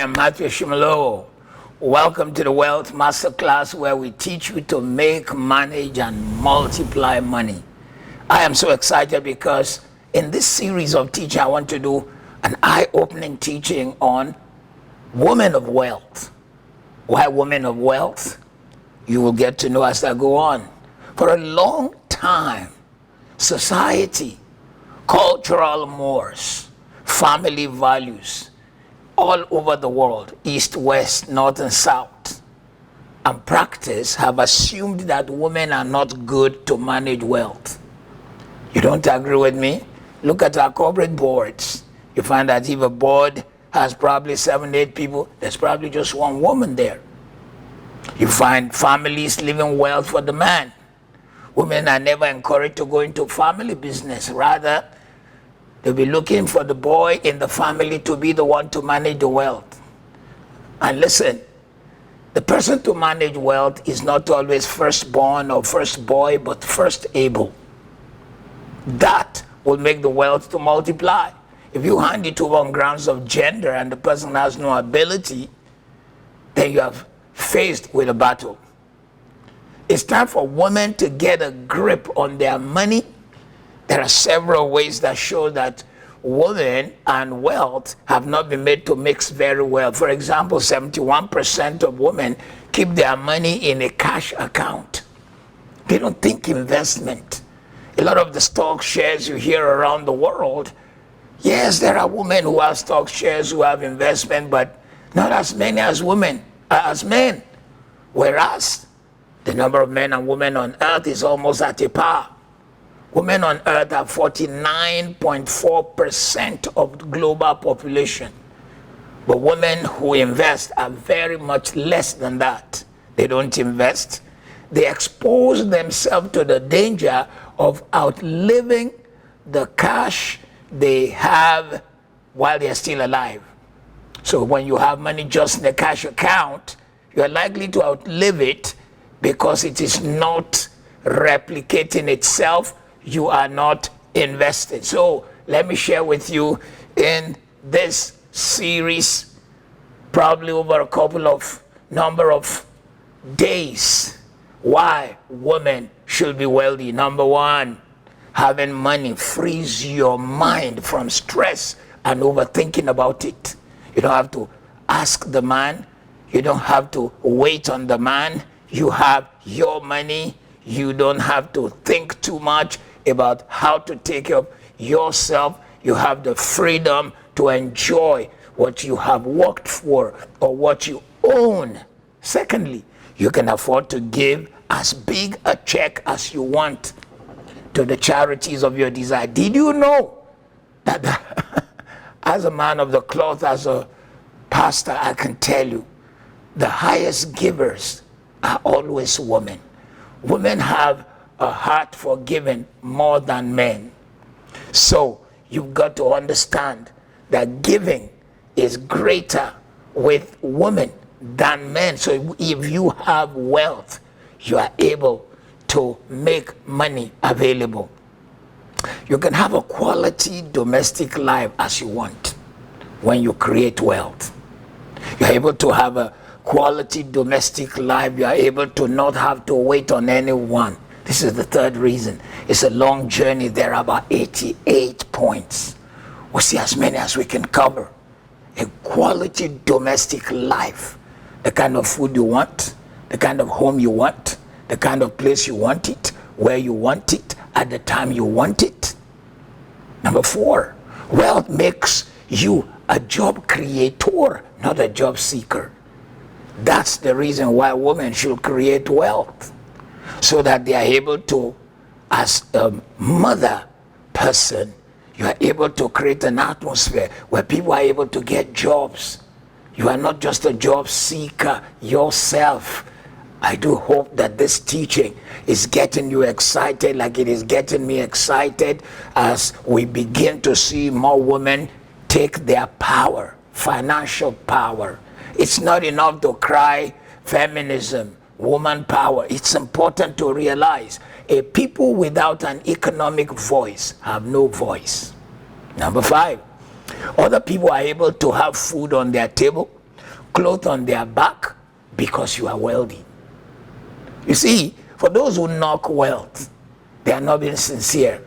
am Matthew Shimalo. Welcome to the Wealth Masterclass, where we teach you to make, manage, and multiply money. I am so excited because in this series of teaching, I want to do an eye-opening teaching on women of wealth. Why women of wealth? You will get to know as I go on. For a long time, society, cultural mores, family values, all over the world, east, west, north, and south, and practice have assumed that women are not good to manage wealth. You don't agree with me? Look at our corporate boards. You find that if a board has probably 7, 8 people, there's probably just one woman there. You find families leaving wealth for the man. Women are never encouraged to go into family business. Rather, they'll be looking for the boy in the family to be the one to manage the wealth. And listen, the person to manage wealth is not always firstborn or first boy, but first able. That will make the wealth to multiply. If you hand it over on grounds of gender and the person has no ability, then you have faced with a battle. It's time for women to get a grip on their money. There are several ways that show that women and wealth have not been made to mix very well. For example, 71% of women keep their money in a cash account. They don't think investment. A lot of the stock shares you hear around the world, yes, there are women who have stock shares, who have investment, but not as many as women, as men. Whereas the number of men and women on earth is almost at a par. Women on earth are 49.4% of the global population. But women who invest are very much less than that. They don't invest. They expose themselves to the danger of outliving the cash they have while they're still alive. So when you have money just in a cash account, you're likely to outlive it because it is not replicating itself. You are not invested. So let me share with you in this series, probably over a couple of number of days, why women should be wealthy. Number one, having money frees your mind from stress and overthinking about it. You don't have to ask the man. You don't have to wait on the man. You have your money. You don't have to think too much about how to take care of yourself. You have the freedom to enjoy what you have worked for or what you own. Secondly, you can afford to give as big a check as you want to the charities of your desire. Did you know that as a man of the cloth, as a pastor, I can tell you, the highest givers are always women. Women have a heart for giving more than men. So you've got to understand that giving is greater with women than men. So if you have wealth, you are able to make money available. You can have a quality domestic life as you want when you create wealth. You're able to have a quality domestic life. You are able to not have to wait on anyone. This is the third reason. It's a long journey. There are about 88 points. We'll see as many as we can cover. A quality domestic life. The kind of food you want, the kind of home you want, the kind of place you want it, where you want it, at the time you want it. Number 4, wealth makes you a job creator, not a job seeker. That's the reason why women should create wealth, so that they are able to, as a mother person, you are able to create an atmosphere where people are able to get jobs. You are not just a job seeker yourself. I do hope that this teaching is getting you excited like it is getting me excited as we begin to see more women take their power, financial power. It's not enough to cry feminism, woman power. It's important to realize a people without an economic voice have no voice. Number 5, other people are able to have food on their table, clothes on their back because you are wealthy. You see, for those who knock wealth, they are not being sincere.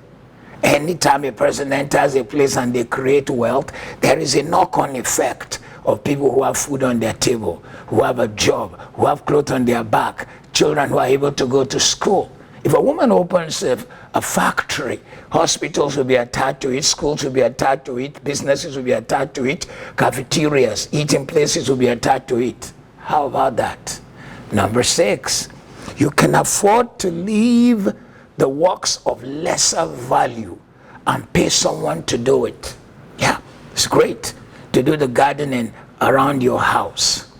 Anytime a person enters a place and they create wealth, there is a knock-on effect of people who have food on their table, who have a job, who have clothes on their back, children who are able to go to school. If a woman opens a factory, hospitals will be attached to it, schools will be attached to it, businesses will be attached to it, cafeterias, eating places will be attached to it. How about that? Number 6, you can afford to leave the works of lesser value and pay someone to do it. Yeah, it's great to do the gardening around your house,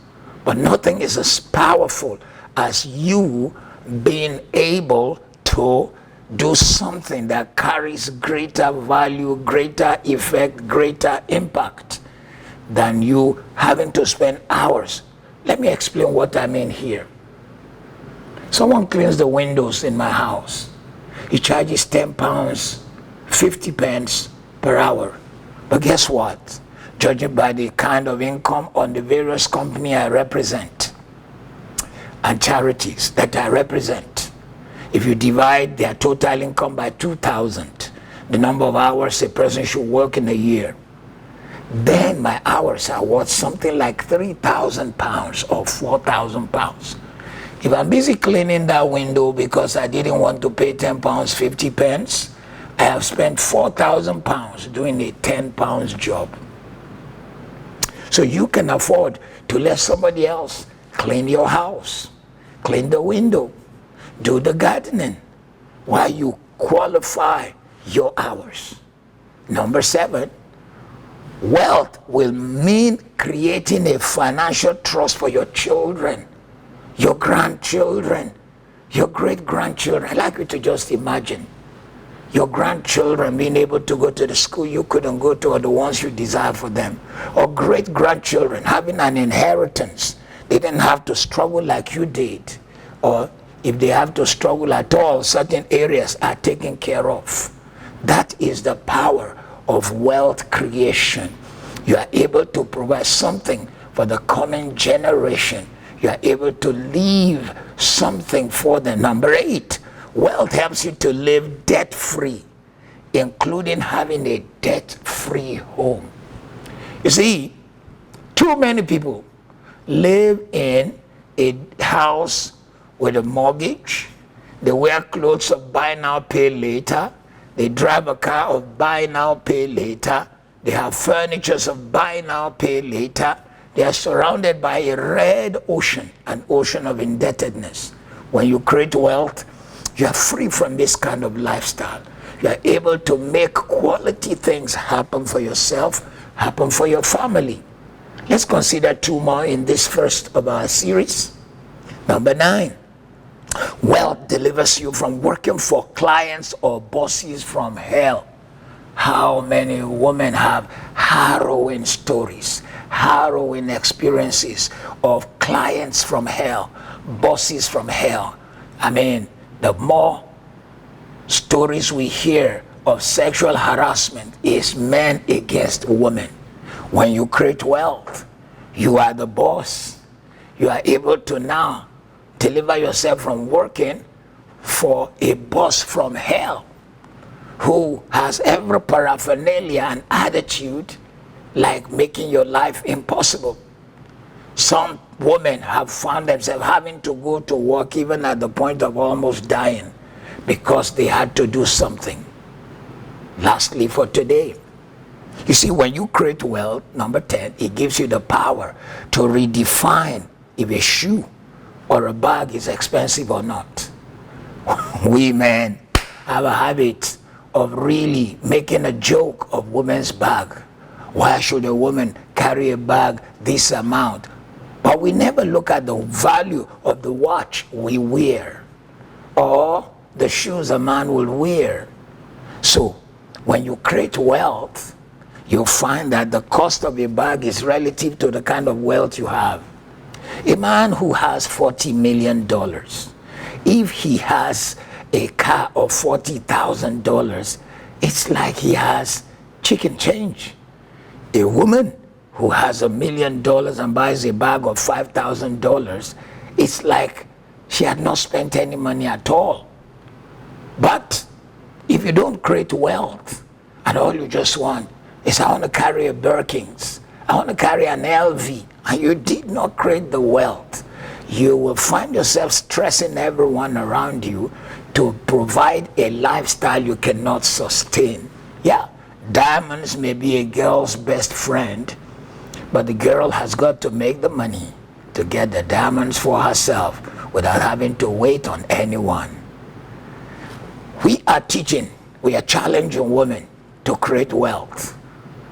but nothing is as powerful as you being able to do something that carries greater value, greater effect, greater impact than you having to spend hours. Let me explain what I mean here. Someone cleans the windows in my house. He charges 10 pounds, 50 pence per hour. But guess what? Judging by the kind of income on the various companies I represent and charities that I represent, if you divide their total income by 2,000, the number of hours a person should work in a year, then my hours are worth something like 3,000 pounds or 4,000 pounds. If I'm busy cleaning that window because I didn't want to pay 10 pounds 50 pence, I have spent 4,000 pounds doing a 10 pounds job. So you can afford to let somebody else clean your house, clean the window, do the gardening, while you qualify your hours. Number 7, wealth will mean creating a financial trust for your children, your grandchildren, your great-grandchildren. I'd like you to just imagine your grandchildren being able to go to the school you couldn't go to, or the ones you desire for them, or great-grandchildren having an inheritance. They didn't have to struggle like you did, or if they have to struggle at all, certain areas are taken care of. That is the power of wealth creation. You are able to provide something for the coming generation. You are able to leave something for them. Number 8, wealth helps you to live debt-free, including having a debt-free home. You see, too many people live in a house with a mortgage. They wear clothes of buy now, pay later. They drive a car of buy now, pay later. They have furniture of buy now, pay later. They are surrounded by a red ocean, an ocean of indebtedness. When you create wealth, you are free from this kind of lifestyle. You are able to make quality things happen for yourself, happen for your family. Let's consider 2 more in this first of our series. Number 9, wealth delivers you from working for clients or bosses from hell. How many women have harrowing stories, harrowing experiences of clients from hell, bosses from hell? I mean, the more stories we hear of sexual harassment is men against women. When you create wealth, you are the boss. You are able to now deliver yourself from working for a boss from hell who has every paraphernalia and attitude like making your life impossible. Some women have found themselves having to go to work even at the point of almost dying because they had to do something. Lastly, for today, you see, when you create wealth, number 10, it gives you the power to redefine if a shoe or a bag is expensive or not. We men have a habit of really making a joke of women's bag. Why should a woman carry a bag this amount? But we never look at the value of the watch we wear or the shoes a man will wear. So when you create wealth, you'll find that the cost of a bag is relative to the kind of wealth you have. A man who has $40 million, if he has a car of $40,000, it's like he has chicken change. A woman who has $1 million and buys a bag of $5,000, it's like she had not spent any money at all. But if you don't create wealth, and all you just want is, I want to carry a Birkins, I want to carry an LV, and you did not create the wealth, you will find yourself stressing everyone around you to provide a lifestyle you cannot sustain. Yeah, diamonds may be a girl's best friend, but the girl has got to make the money to get the diamonds for herself without having to wait on anyone. We are teaching, we are challenging women to create wealth.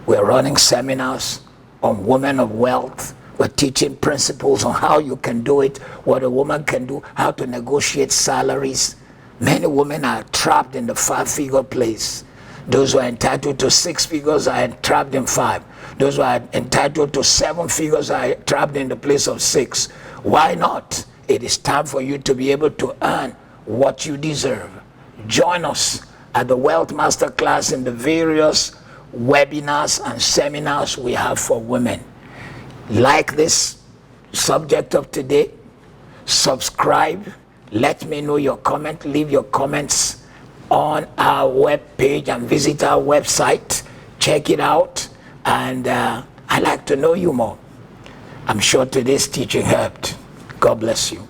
We're running seminars on women of wealth. We're teaching principles on how you can do it, what a woman can do, how to negotiate salaries. Many women are trapped in the 5-figure place. Those who are entitled to 6 figures are trapped in 5. Those who are entitled to 7 figures are trapped in the place of 6. Why not? It is time for you to be able to earn what you deserve. Join us at the Wealth Masterclass in the various webinars and seminars we have for women. Like this subject of today, subscribe, let me know your comment, leave your comments on our web page and visit our website, check it out, and I'd like to know you more. I'm sure today's teaching helped. God bless you.